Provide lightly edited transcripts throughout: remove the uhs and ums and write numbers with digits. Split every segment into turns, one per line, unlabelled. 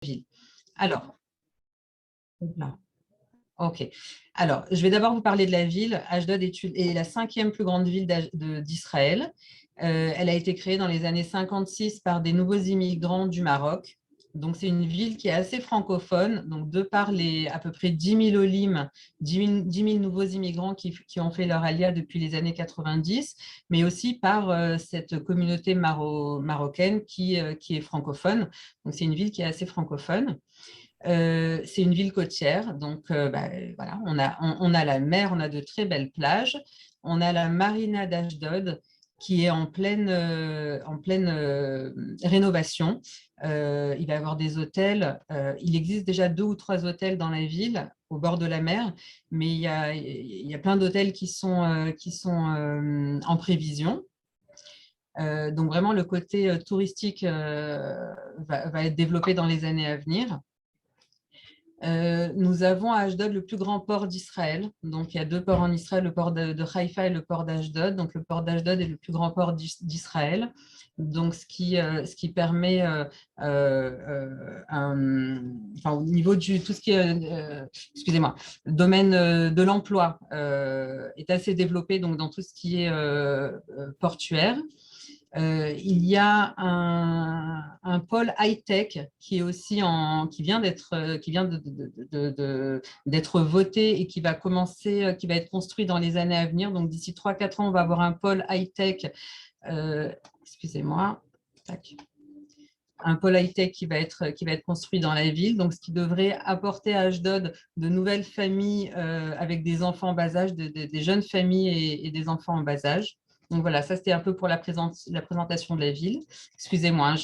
ville. Alors, ok. Alors, je vais d'abord vous parler de la ville. Ashdod est la cinquième plus grande ville d'Israël. Elle a été créée dans les années 56 par des nouveaux immigrants du Maroc. Donc, c'est une ville qui est assez francophone. Donc, de par les à peu près 10 000 olim, 10 000 nouveaux immigrants qui ont fait leur alia depuis les années 90, mais aussi par cette communauté marocaine qui est francophone. Donc, c'est une ville qui est assez francophone. C'est une ville côtière, donc voilà, on a la mer, on a de très belles plages. On a la marina d'Ashdod qui est en pleine rénovation. Il va y avoir des hôtels. Il existe déjà 2 ou 3 hôtels dans la ville, au bord de la mer, mais il y a plein d'hôtels qui sont en prévision. Donc vraiment, le côté touristique va être développé dans les années à venir. Nous avons à Ashdod le plus grand port d'Israël. Donc, il y a 2 ports en Israël, le port de Haïfa et le port d'Ashdod. Donc, le port d'Ashdod est le plus grand port d'Israël. Donc, ce qui permet, enfin, au niveau du tout ce qui est, excusez-moi, le domaine de l'emploi est assez développé donc, dans tout ce qui est portuaire. Il y a un pôle high-tech qui est aussi qui vient d'être voté et qui va commencer, qui va être construit dans les années à venir. Donc d'ici 3-4 ans, on va avoir un pôle high-tech. Excusez-moi. Tac. Un pôle high-tech qui va être construit dans la ville, donc ce qui devrait apporter à Ashdod de nouvelles familles avec des enfants en bas âge, des jeunes familles et des enfants en bas âge. Donc voilà, ça c'était un peu pour la présentation de la ville. Excusez-moi,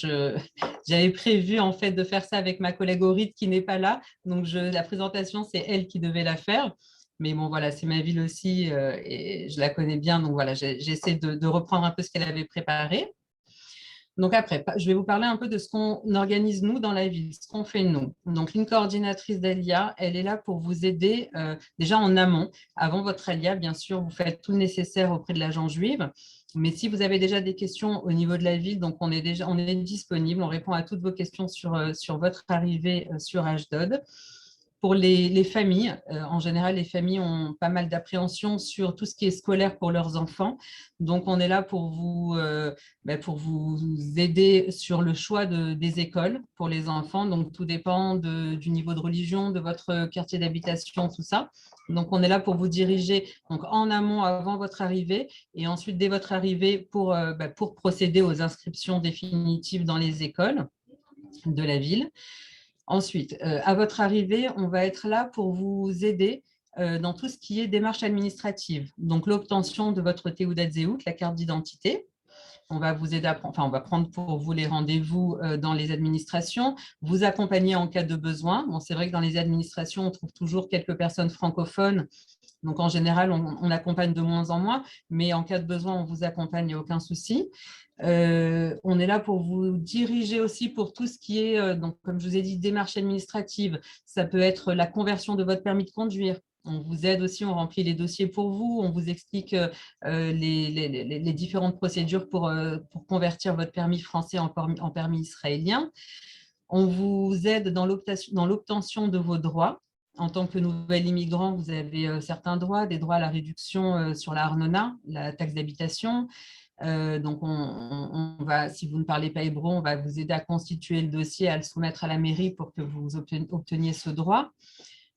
j'avais prévu en fait de faire ça avec ma collègue Aurid qui n'est pas là, donc la présentation c'est elle qui devait la faire. Mais bon voilà, c'est ma ville aussi et je la connais bien, donc voilà, j'essaie de reprendre un peu ce qu'elle avait préparé. Donc après, je vais vous parler un peu de ce qu'on organise nous dans la ville, ce qu'on fait nous. Donc une coordinatrice d'ALIA, elle est là pour vous aider déjà en amont. Avant votre ALIA, bien sûr, vous faites tout le nécessaire auprès de l'agent juive. Mais si vous avez déjà des questions au niveau de la ville, donc on est disponible, on répond à toutes vos questions sur votre arrivée sur Ashdod. Pour les familles, en général, les familles ont pas mal d'appréhension sur tout ce qui est scolaire pour leurs enfants. Donc, on est là pour pour vous aider sur le choix des écoles pour les enfants. Donc, tout dépend du niveau de religion, de votre quartier d'habitation, tout ça. Donc, on est là pour vous diriger donc, en amont avant votre arrivée et ensuite dès votre arrivée pour procéder aux inscriptions définitives dans les écoles de la ville. Ensuite, à votre arrivée, on va être là pour vous aider dans tout ce qui est démarche administrative. Donc, l'obtention de votre Théoudat Zéhout, la carte d'identité. On va vous aider on va prendre pour vous les rendez-vous dans les administrations, vous accompagner en cas de besoin. Bon, c'est vrai que dans les administrations, on trouve toujours quelques personnes francophones. Donc, en général, on accompagne de moins en moins, mais en cas de besoin, on vous accompagne, il n'y a aucun souci. On est là pour vous diriger aussi pour tout ce qui est, donc, comme je vous ai dit, démarche administrative. Ça peut être la conversion de votre permis de conduire. On vous aide aussi, on remplit les dossiers pour vous, on vous explique les différentes procédures pour convertir votre permis français en permis israélien. On vous aide dans l'obtention de vos droits. En tant que nouvel immigrant, vous avez certains droits, des droits à la réduction sur la Arnona, la taxe d'habitation. Donc, on va, si vous ne parlez pas hébreu, on va vous aider à constituer le dossier, à le soumettre à la mairie pour que vous obteniez ce droit.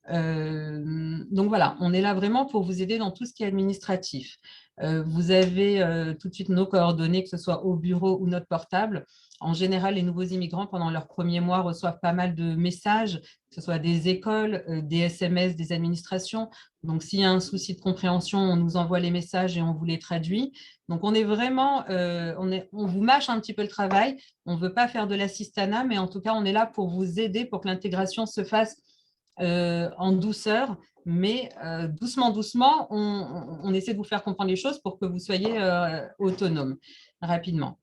Donc voilà, on est là vraiment pour vous aider dans tout ce qui est administratif. Vous avez tout de suite nos coordonnées, que ce soit au bureau ou notre portable. En général, les nouveaux immigrants, pendant leurs premiers mois, reçoivent pas mal de messages, que ce soit des écoles, des SMS, des administrations. Donc, s'il y a un souci de compréhension, on nous envoie les messages et on vous les traduit. Donc, on est vraiment, on vous mâche un petit peu le travail. On ne veut pas faire de l'assistanat, mais en tout cas, on est là pour vous aider pour que l'intégration se fasse en douceur, mais doucement, doucement, on essaie de vous faire comprendre les choses pour que vous soyez autonome rapidement.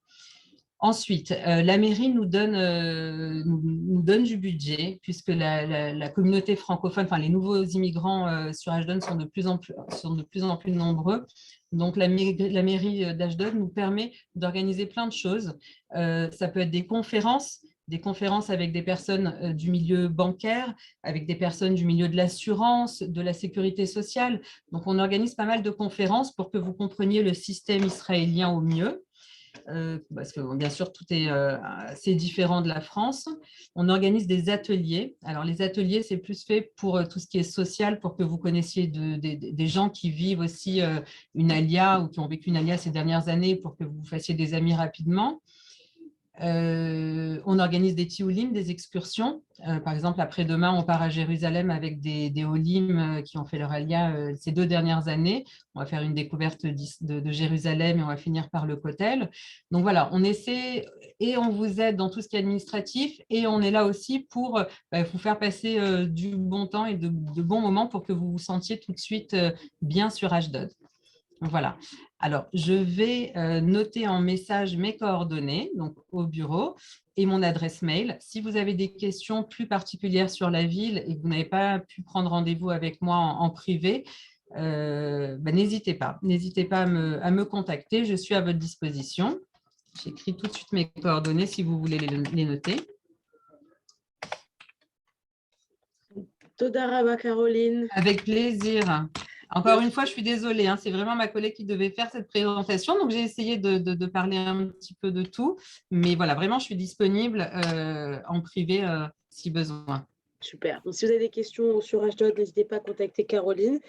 Ensuite, la mairie nous donne du budget puisque la communauté francophone, enfin les nouveaux immigrants sur Ashdod sont de plus en plus nombreux. Donc, la mairie d'Ashdod nous permet d'organiser plein de choses. Ça peut être des conférences. des conférences avec des personnes du milieu bancaire, avec des personnes du milieu de l'assurance, de la sécurité sociale. Donc, on organise pas mal de conférences pour que vous compreniez le système israélien au mieux. Parce que bien sûr, tout est assez différent de la France. On organise des ateliers. Alors, les ateliers, c'est plus fait pour tout ce qui est social, pour que vous connaissiez des gens qui vivent aussi une alia ou qui ont vécu une alia ces dernières années, pour que vous fassiez des amis rapidement. On organise des tioulim, des excursions. Par exemple, après-demain, on part à Jérusalem avec des olim qui ont fait leur alia ces 2 dernières années. On va faire une découverte de Jérusalem et on va finir par le Kotel. Donc voilà, on essaie et on vous aide dans tout ce qui est administratif et on est là aussi pour vous faire passer du bon temps et de bons moments pour que vous vous sentiez tout de suite bien sur Ashdod. Voilà. Alors, je vais noter en message mes coordonnées, donc au bureau, et mon adresse mail. Si vous avez des questions plus particulières sur la ville et que vous n'avez pas pu prendre rendez-vous avec moi en privé, n'hésitez pas. N'hésitez pas à me contacter. Je suis à votre disposition. J'écris tout de suite mes coordonnées si vous voulez les noter.
Toda Rabba Caroline.
Avec plaisir. Encore une fois, je suis désolée, hein, c'est vraiment ma collègue qui devait faire cette présentation, donc j'ai essayé de parler un petit peu de tout, mais voilà, vraiment, je suis disponible en privé si besoin.
Super. Donc, si vous avez des questions sur Ashdod, n'hésitez pas à contacter Caroline.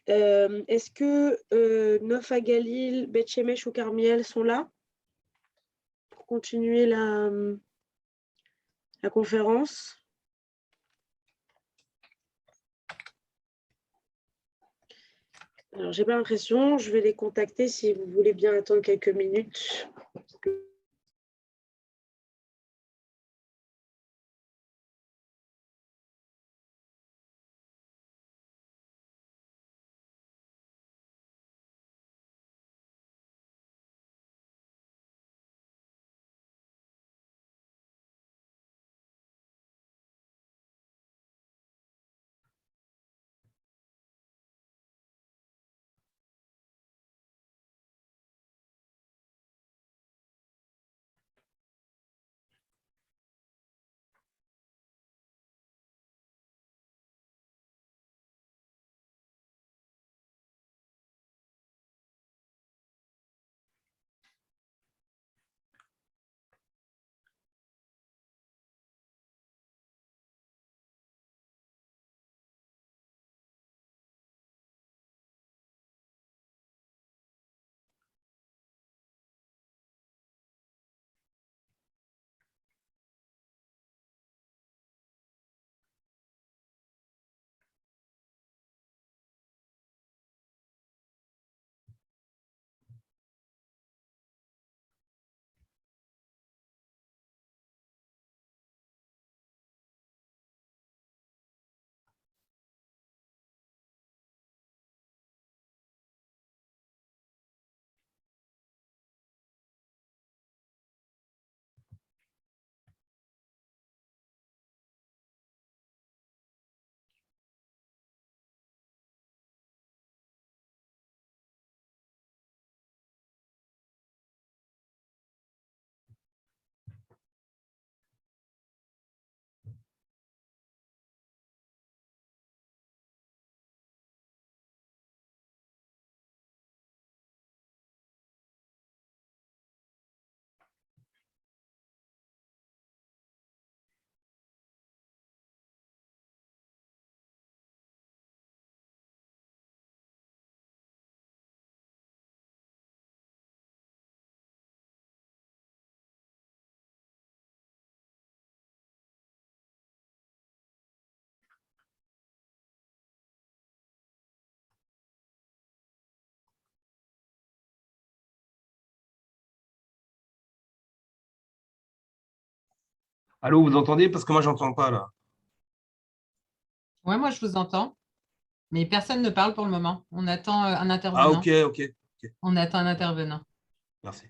Est-ce que Nof Galil, Beth Shemesh ou Carmiel sont là pour continuer la conférence? Alors, j'ai pas l'impression. Je vais les contacter si vous voulez bien attendre quelques minutes.
Allô, vous entendez? Parce que moi, j'entends pas là.
Ouais, moi, je vous entends, mais personne ne parle pour le moment. On attend un
Ah, ok,
intervenant.
ok, ok.
On attend un intervenant.
Merci.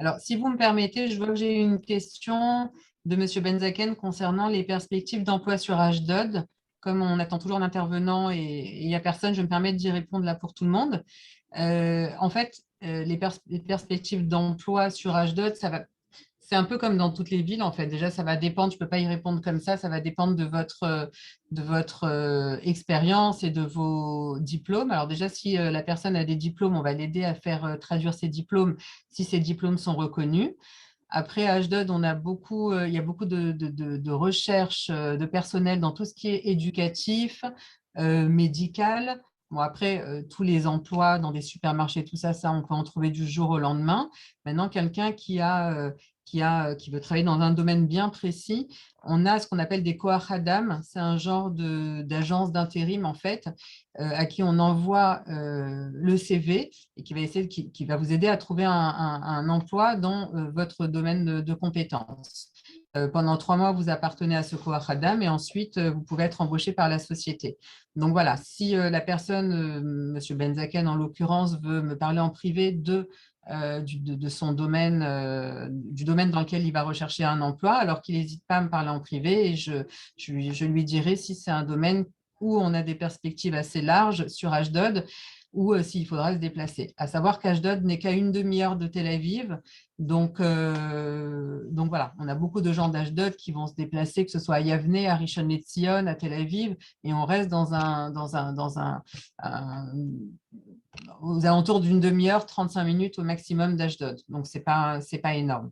Alors, si vous me permettez, je vois que j'ai une question de M. Benzaken concernant les perspectives d'emploi sur Ashdod. Comme on attend toujours l'intervenant et il n'y a personne, je me permets d'y répondre là pour tout le monde. En fait, les perspectives d'emploi sur Ashdod, c'est un peu comme dans toutes les villes, en fait. Déjà, ça va dépendre, je ne peux pas y répondre comme ça va dépendre de votre expérience et de vos diplômes. Alors déjà, si la personne a des diplômes, on va l'aider à faire traduire ses diplômes si ces diplômes sont reconnus. Après, à Ashdod, il y a beaucoup de recherches de personnel dans tout ce qui est éducatif, médical. Bon, après, tous les emplois dans des supermarchés, tout ça, on peut en trouver du jour au lendemain. Maintenant, quelqu'un qui veut travailler dans un domaine bien précis, on a ce qu'on appelle des Koach Adam. C'est un genre d'agence d'intérim, en fait, à qui on envoie le CV et qui va vous aider à trouver un emploi dans votre domaine de compétences. Pendant 3 mois, vous appartenez à ce Koach Adam et ensuite, vous pouvez être embauché par la société. Donc voilà, si la personne, M. Benzaken en l'occurrence, veut me parler en privé de son domaine, du domaine dans lequel il va rechercher un emploi, alors qu'il n'hésite pas à me parler en privé et je lui dirai si c'est un domaine où on a des perspectives assez larges sur Ashdod ou s'il faudra se déplacer. À savoir qu'Ashdod n'est qu'à une demi-heure de Tel Aviv. Donc voilà, on a beaucoup de gens d'Ashdod qui vont se déplacer, que ce soit à Yavne, à Rishon LeZion, à Tel Aviv, et on reste aux alentours d'une demi-heure, 35 minutes au maximum d'Ashdod. Donc, ce n'est pas énorme.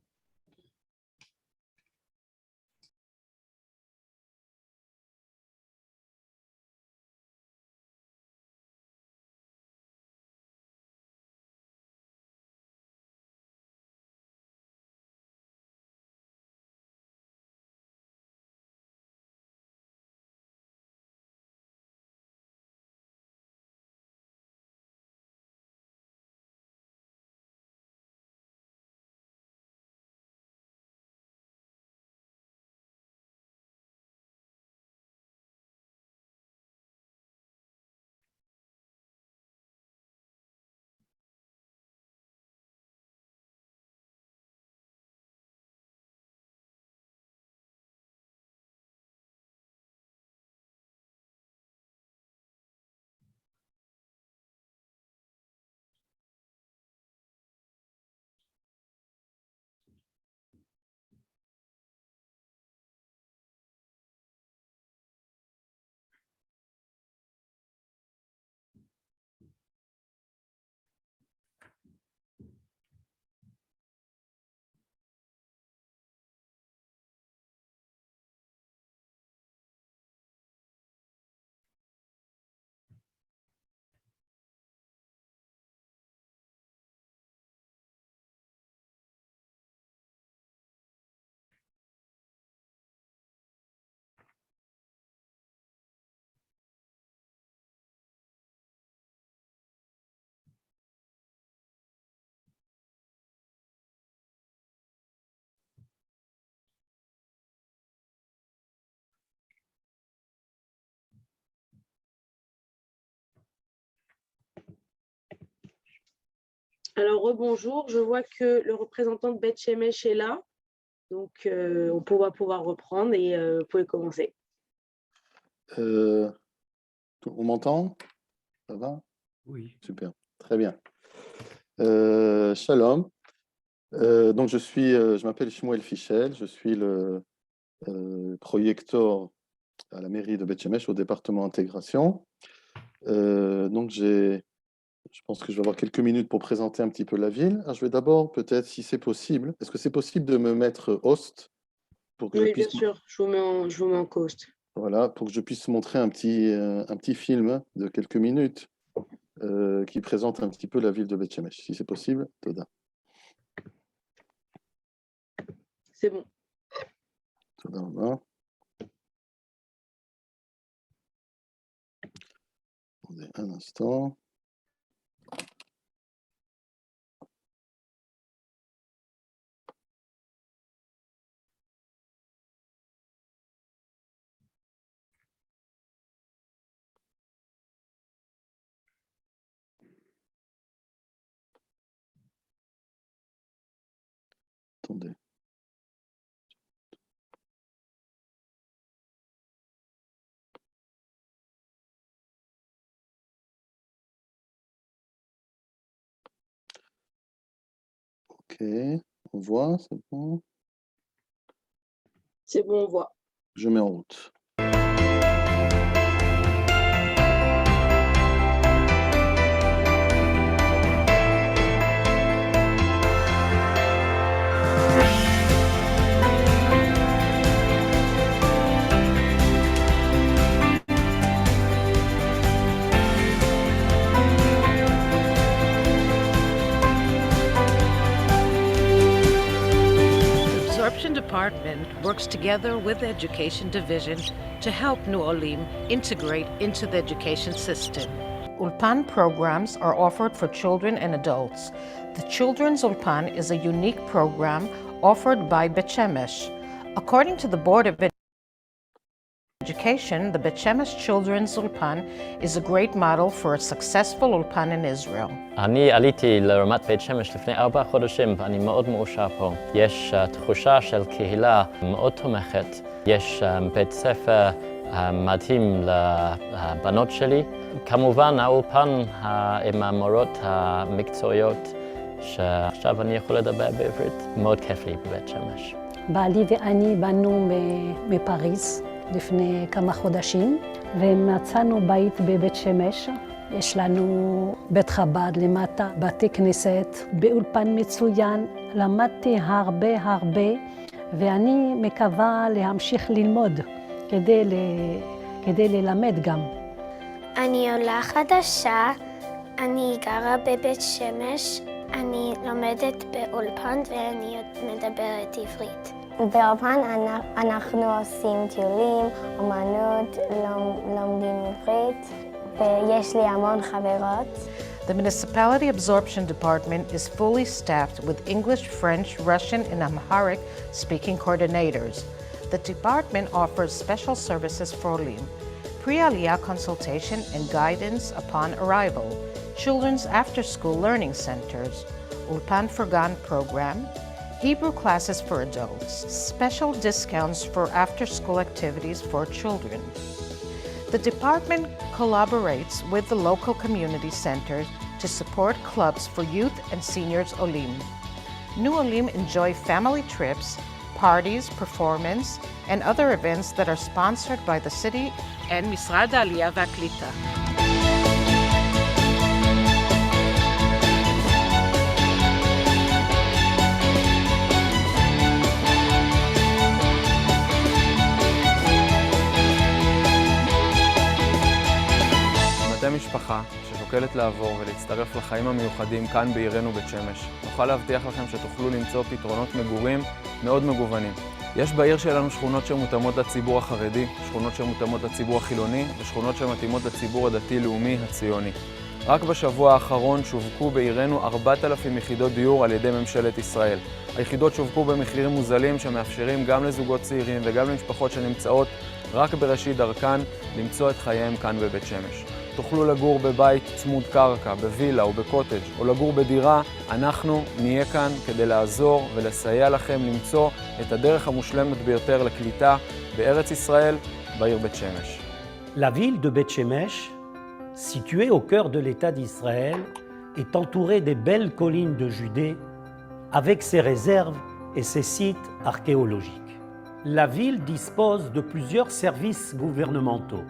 Alors, rebonjour, je vois que le représentant de Beth Shemesh est là. Donc, on va pouvoir reprendre et vous pouvez commencer.
On m'entend? Ça va?
Oui.
Super, très bien. Shalom. Donc, je m'appelle Shmuel Fichel, je suis le projecteur à la mairie de Beth Shemesh au département intégration. Donc, je pense que je vais avoir quelques minutes pour présenter un petit peu la ville. Alors, je vais d'abord, peut-être, si c'est possible, est-ce que c'est possible de me mettre host pour que je
Oui, bien
puisse,
sûr, je vous mets en coast.
voilà, pour que je puisse montrer un petit film de quelques minutes qui présente un petit peu la ville de Beth Shemesh, si c'est possible. Toda.
C'est bon.
Toda raba. Attendez un instant. attendez. Ok, on voit, c'est bon.
C'est bon, on voit.
Je mets en route.
The Absorption Department works together with the Education Division to help New Olim integrate into the education system. Ulpan programs are offered for children and adults. The Children's Ulpan is a unique program offered by Bet Shemesh. According to the Board of Education, the Bet Shemesh Children's Ulpan is a great model for a successful Ulpan in Israel.
אני עליתי לרמת בית שמש לפני 4 חודשים ואני מאוד מאושר פה. יש תחושה של קהילה מאוד תומכת. יש בית ספר מדהים לבנות שלי. כמובן האולפן עם המורות המקצועיות שעכשיו אני יכול לדבר בעברית. מאוד כיף לי בבית שמש.
בעלי ואני באנו מפריז לפני כמה חודשים ומצאנו בית בבית שמש. יש לנו בית חב"ד למטה, בתי כנסת, באולפן מצוין. למדתי הרבה ואני מקווה להמשיך ללמוד כדי ללמד גם.
אני עולה חדשה, אני גרה בבית שמש, אני לומדת באולפן ואני מדברת עברית. באולפן אנחנו עושים טיולים, אומנות, לומדים עברית ויש לי המון חברות.
The Municipality Absorption Department is fully staffed with English, French, Russian, and Amharic speaking coordinators. The department offers special services for Olim, pre-Aliyah consultation and guidance upon arrival, children's after-school learning centers, Ulpan for Gan program, Hebrew classes for adults, special discounts for after-school activities for children. The department collaborates with the local community centers to support clubs for youth and seniors Olim. New Olim enjoy family trips, parties, performance, and other events that are sponsored by the city and Misrad Aliyah Vaklita.
אתם משפחה ששוקלת לעבור ולהצטרף לחיים המיוחדים כאן בעירנו בית שמש. נוכל להבטיח לכם שתוכלו למצוא פתרונות מגורים מאוד מגוונים. יש בעיר שלנו שכונות שמותאמות לציבור החרדי, שכונות שמותאמות לציבור החילוני ושכונות שמתאימות לציבור הדתי-לאומי הציוני. רק בשבוע האחרון שווקו בעירנו 4,000 יחידות דיור על ידי ממשלת ישראל. היחידות שווקו במחירים מוזלים שמאפשרים גם לזוגות צעירים וגם למשפחות שנמצאות רק בראשית דרכן למצוא את חייהם כאן בבית שמש. תוכלו לגור בבית צמוד קרקע, בווילה או בקוטג' או לגור בדירה, אנחנו נהיה כאן כדי לעזור ולסייע לכם למצוא את הדרך המושלמת ביותר לקליטה בארץ ישראל, בעיר בית שמש.
La ville de Beth Shemesh, située au cœur de l'État d'Israël, est entourée des belles collines de Judée avec ses réserves et ses sites archéologiques. La ville dispose de plusieurs services gouvernementaux,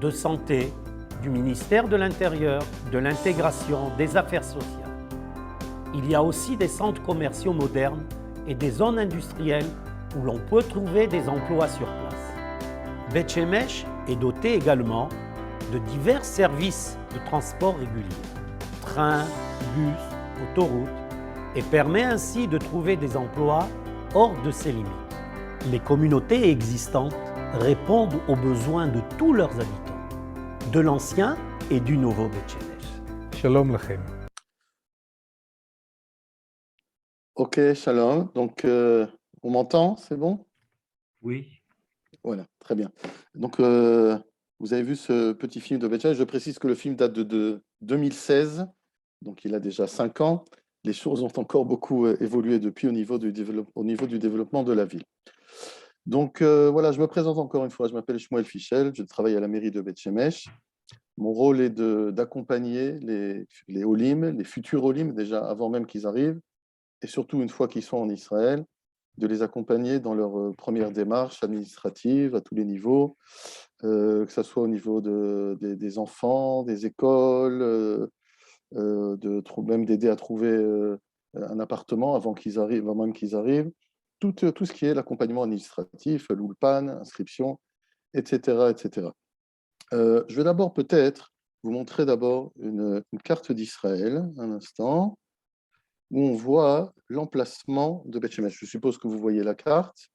de santé, du ministère de l'Intérieur, de l'intégration, des affaires sociales. Il y a aussi des centres commerciaux modernes et des zones industrielles où l'on peut trouver des emplois sur place. Beth Shemesh est dotée également de divers services de transport réguliers, trains, bus, autoroutes, et permet ainsi de trouver des emplois hors de ses limites. Les communautés existantes répondent aux besoins de tous leurs habitants, de l'ancien et du nouveau Beth Shemesh.
Shalom lachem.
Ok, shalom. Donc, on m'entend, c'est bon?
Oui.
Voilà, très bien. Donc, vous avez vu ce petit film de Beth Shemesh. Je précise que le film date de 2016, donc il a déjà 5 ans. les choses ont encore beaucoup évolué depuis au niveau du développement de la ville. Donc voilà, je me présente encore une fois, je m'appelle Shmuel Fischel, je travaille à la mairie de Beth Shemesh. Mon rôle est d'accompagner les Olim, les futurs Olim, déjà avant même qu'ils arrivent, et surtout une fois qu'ils sont en Israël, de les accompagner dans leur première démarche administrative à tous les niveaux, que ce soit au niveau des enfants, des écoles, même d'aider à trouver un appartement avant même qu'ils arrivent, tout ce qui est l'accompagnement administratif, l'ulpan, inscription, etc. etc. Je vais d'abord peut-être vous montrer d'abord une carte d'Israël, un instant, où on voit l'emplacement de Beth Shemesh. Je suppose que vous voyez la carte.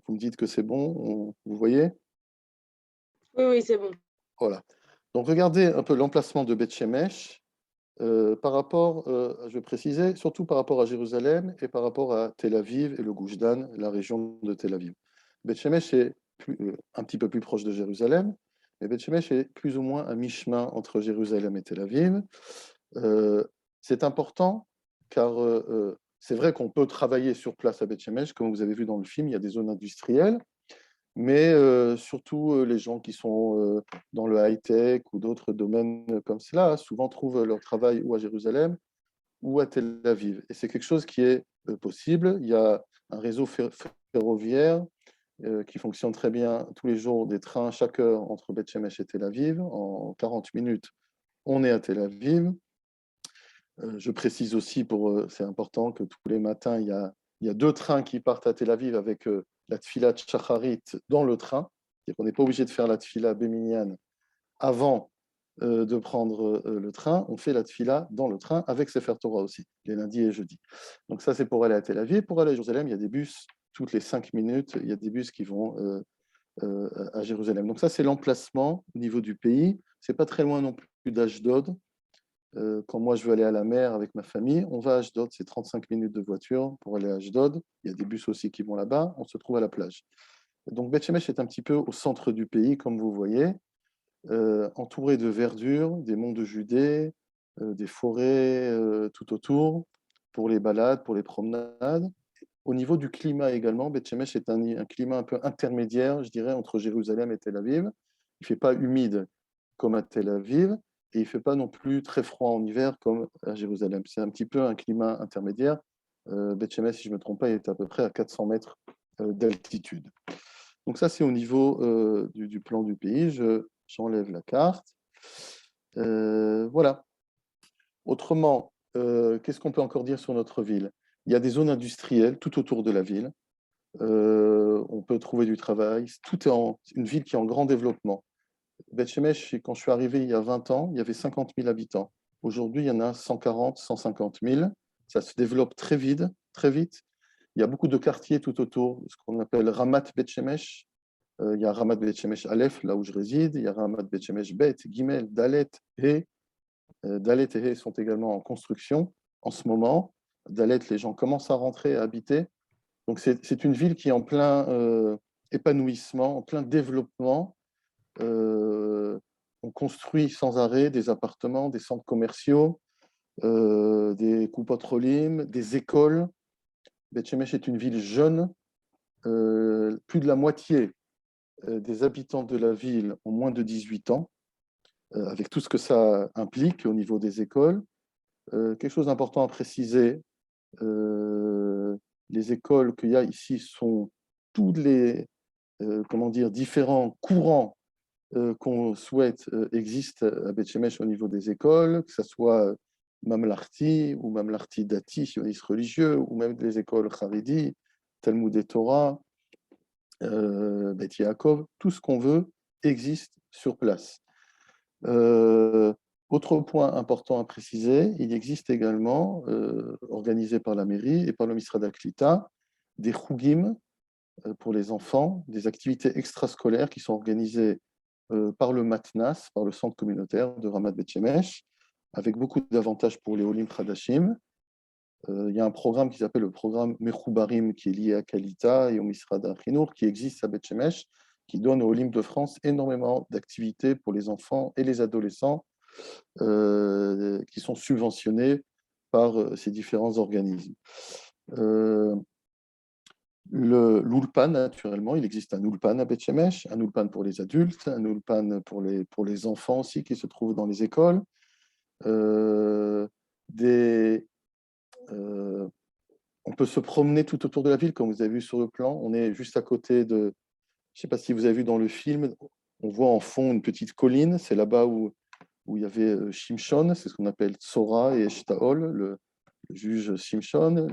Vous me dites que c'est bon, vous voyez?
Oui, c'est bon.
Voilà. Donc regardez un peu l'emplacement de Beth Shemesh par rapport, je vais préciser, surtout par rapport à Jérusalem et par rapport à Tel Aviv et le Gush Dan, la région de Tel Aviv. Beth Shemesh est un petit peu plus proche de Jérusalem, mais Beth Shemesh est plus ou moins à mi-chemin entre Jérusalem et Tel Aviv. C'est important car c'est vrai qu'on peut travailler sur place à Beth Shemesh, comme vous avez vu dans le film, il y a des zones industrielles, mais surtout les gens qui sont dans le high-tech ou d'autres domaines comme cela, souvent trouvent leur travail ou à Jérusalem ou à Tel Aviv. Et c'est quelque chose qui est possible. Il y a un réseau ferroviaire qui fonctionne très bien tous les jours, des trains chaque heure entre Beth Shemesh et Tel Aviv. En 40 minutes, on est à Tel Aviv. Je précise aussi, c'est important, que tous les matins, il y a 2 trains qui partent à Tel Aviv avec la tfila shacharit dans le train. C'est-à-dire qu'on n'est pas obligé de faire la tfila béminiane avant de prendre le train. On fait la tfila dans le train avec Sefer Torah aussi, les lundis et jeudis. Donc ça, c'est pour aller à Tel Aviv. Pour aller à Jérusalem, il y a des bus toutes les 5 minutes. Il y a des bus qui vont à Jérusalem. Donc ça, c'est l'emplacement au niveau du pays. Ce n'est pas très loin non plus d'Ashdod. Quand moi je veux aller à la mer avec ma famille, on va à Ashdod, c'est 35 minutes de voiture pour aller à Ashdod. Il y a des bus aussi qui vont là-bas, on se trouve à la plage. Donc Beth Shemesh est un petit peu au centre du pays, comme vous voyez, entouré de verdure, des monts de Judée, des forêts tout autour, pour les balades, pour les promenades. Au niveau du climat également, Beth Shemesh est un climat un peu intermédiaire, je dirais, entre Jérusalem et Tel Aviv. Il ne fait pas humide comme à Tel Aviv, et il ne fait pas non plus très froid en hiver comme à Jérusalem. C'est un petit peu un climat intermédiaire. Beth Shemesh, si je ne me trompe pas, est à peu près à 400 mètres d'altitude. Donc ça, c'est au niveau du plan du pays. J'enlève la carte. Voilà. Autrement, qu'est-ce qu'on peut encore dire sur notre ville? Il y a des zones industrielles tout autour de la ville. On peut trouver du travail. Tout est une ville qui est en grand développement. Beth Shemesh, quand je suis arrivé il y a 20 ans, il y avait 50 000 habitants. Aujourd'hui, il y en a 140, 150 000. Ça se développe très vite, très vite. Il y a beaucoup de quartiers tout autour, ce qu'on appelle Ramat Beth Shemesh. Il y a Ramat Beth Shemesh Aleph, là où je réside. Il y a Ramat Beth Shemesh Bet, Gimel, Dalet, He. Dalet et He sont également en construction en ce moment. Dalet, les gens commencent à rentrer, à habiter. Donc c'est une ville qui est en plein épanouissement, en plein développement. On construit sans arrêt des appartements, des centres commerciaux, des coupot rolim, des écoles. Beth Shemesh est une ville jeune. Plus de la moitié des habitants de la ville ont moins de 18 ans, avec tout ce que ça implique au niveau des écoles. Quelque chose d'important à préciser, les écoles qu'il y a ici sont tous les différents courants qu'on souhaite existent à Beth Shemesh au niveau des écoles, que ce soit Mamlarti ou Mamlarti Dati, sionistes religieux, ou même les écoles Haredi, Talmud et Torah, Beth Yaakov, tout ce qu'on veut existe sur place. Autre point important à préciser, il existe également, organisé par la mairie et par le Misrad HaKlita, des chougim pour les enfants, des activités extrascolaires qui sont organisées par le Matnas, par le centre communautaire de Ramat Beth Shemesh, avec beaucoup d'avantages pour les Olim Khadashim. Il y a un programme qui s'appelle le programme Mechoubarim, qui est lié à Kalita et au Misrad HaChinour, qui existe à Beth Shemesh, qui donne aux Olim de France énormément d'activités pour les enfants et les adolescents qui sont subventionnés par ces différents organismes. L'Ulpan, naturellement, il existe un Ulpan à Beth Shemesh, un Ulpan pour les adultes, un Ulpan pour les enfants aussi qui se trouvent dans les écoles. On peut se promener tout autour de la ville, comme vous avez vu sur le plan. On est juste à côté de, je ne sais pas si vous avez vu dans le film, on voit en fond une petite colline, c'est là-bas où il y avait Shimshon, c'est ce qu'on appelle Tsora et Eshtaol, le juge Shimshon.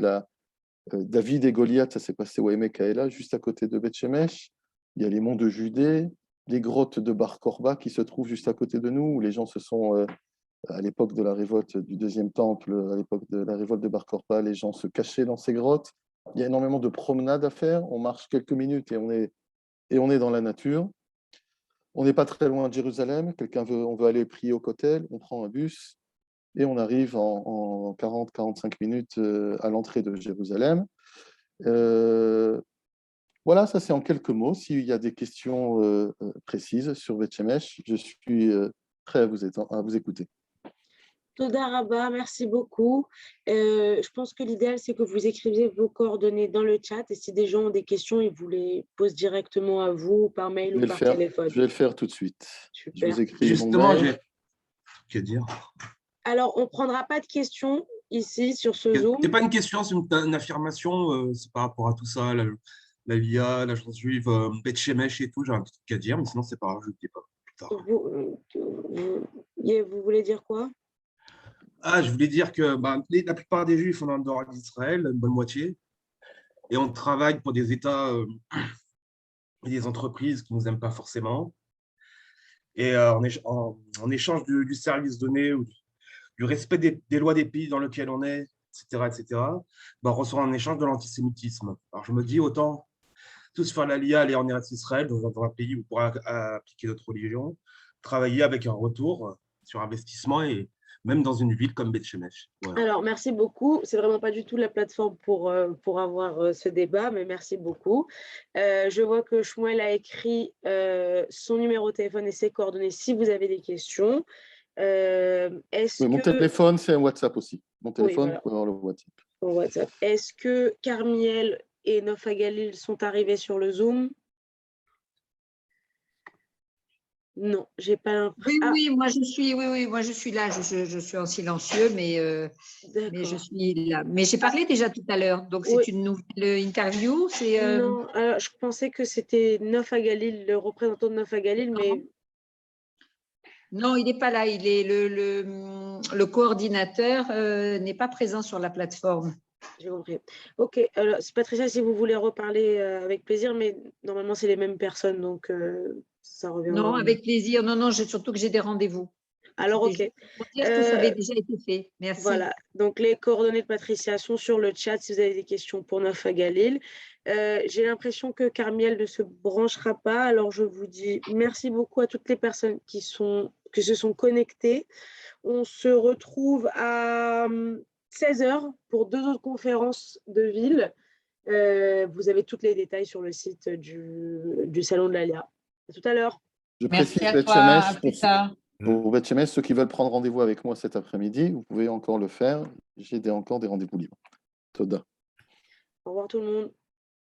David et Goliath, ça s'est passé au Emek Haela, juste à côté de Beth Shemesh. Il y a les monts de Judée, les grottes de Bar Korba qui se trouvent juste à côté de nous, où les gens se sont, à l'époque de la révolte du deuxième temple, à l'époque de la révolte de Bar Korba, les gens se cachaient dans ces grottes. Il y a énormément de promenades à faire. On marche quelques minutes et on est dans la nature. On n'est pas très loin de Jérusalem. On veut aller prier au Kotel, on prend un bus et on arrive en 40-45 minutes à l'entrée de Jérusalem. Voilà, ça c'est en quelques mots. S'il y a des questions précises sur Beth Shemesh, je suis prêt à vous écouter.
Toda Rabba, merci beaucoup. Je pense que l'idéal, c'est que vous écriviez vos coordonnées dans le chat et si des gens ont des questions, ils vous les posent directement à vous, par mail ou par téléphone.
Je vais le faire tout de suite.
Super.
Je vous écris
Justement,
mon mail.
Que dire?
Alors, on ne prendra pas de questions ici sur ce Zoom.
Ce n'est pas une question, c'est une affirmation. C'est par rapport à tout ça, la LIA, l'agence juive, Beth Shemesh et tout. J'ai un petit truc à dire, mais sinon, c'est pas grave, je ne le dis pas plus tard.
Vous voulez dire quoi?
Ah, je voulais dire que la plupart des Juifs sont en dehors d'Israël, une bonne moitié, et on travaille pour des États et des entreprises qui ne nous aiment pas forcément. Et en échange du service donné, ou du respect des lois des pays dans lesquels on est, etc., on reçoit en échange de l'antisémitisme. Alors je me dis, autant tous faire l'Aliyah, aller en Eretz Israël, dans un pays où on pourra appliquer notre religion, travailler avec un retour sur investissement et même dans une ville comme Beth Shemesh. Voilà.
Alors, merci beaucoup. C'est vraiment pas du tout la plateforme pour avoir ce débat, mais merci beaucoup. Je vois que Shmuel a écrit son numéro de téléphone et ses coordonnées si vous avez des questions.
Mon téléphone, c'est un WhatsApp aussi. Mon téléphone,
voilà.
Pour avoir le WhatsApp.
WhatsApp. Est-ce que Carmiel et Nofa Galil sont arrivés sur le Zoom? Non, j'ai pas l'impression.
Oui, moi je suis là, je suis en silencieux, mais je suis là. Mais j'ai parlé déjà tout à l'heure, donc c'est une nouvelle interview.
Non, je pensais que c'était Nofa Galil, le représentant de Nofa Galil, mais…
Non, il n'est pas là, il est le coordinateur n'est pas présent sur la plateforme.
J'ai compris. Ok, alors Patricia, si vous voulez reparler avec plaisir, mais normalement c'est les mêmes personnes, donc ça revient.
Non, avec plaisir. Non, surtout que j'ai des rendez-vous.
Alors, ok.
Pour dire que ça avait déjà été fait. Merci.
Voilà, donc les coordonnées de Patricia sont sur le chat si vous avez des questions pour Nofa Galil. J'ai l'impression que Carmiel ne se branchera pas, alors je vous dis merci beaucoup à toutes les personnes qui se sont connectées. On se retrouve à 16h pour 2 autres conférences de ville. Vous avez tous les détails sur le site du Salon de l'Alia. À tout à l'heure.
Je précise Beth Shemesh, pour Beth Shemesh, ceux qui veulent prendre rendez-vous avec moi cet après-midi, vous pouvez encore le faire. J'ai encore des rendez-vous libres. Toda.
Au revoir tout le monde.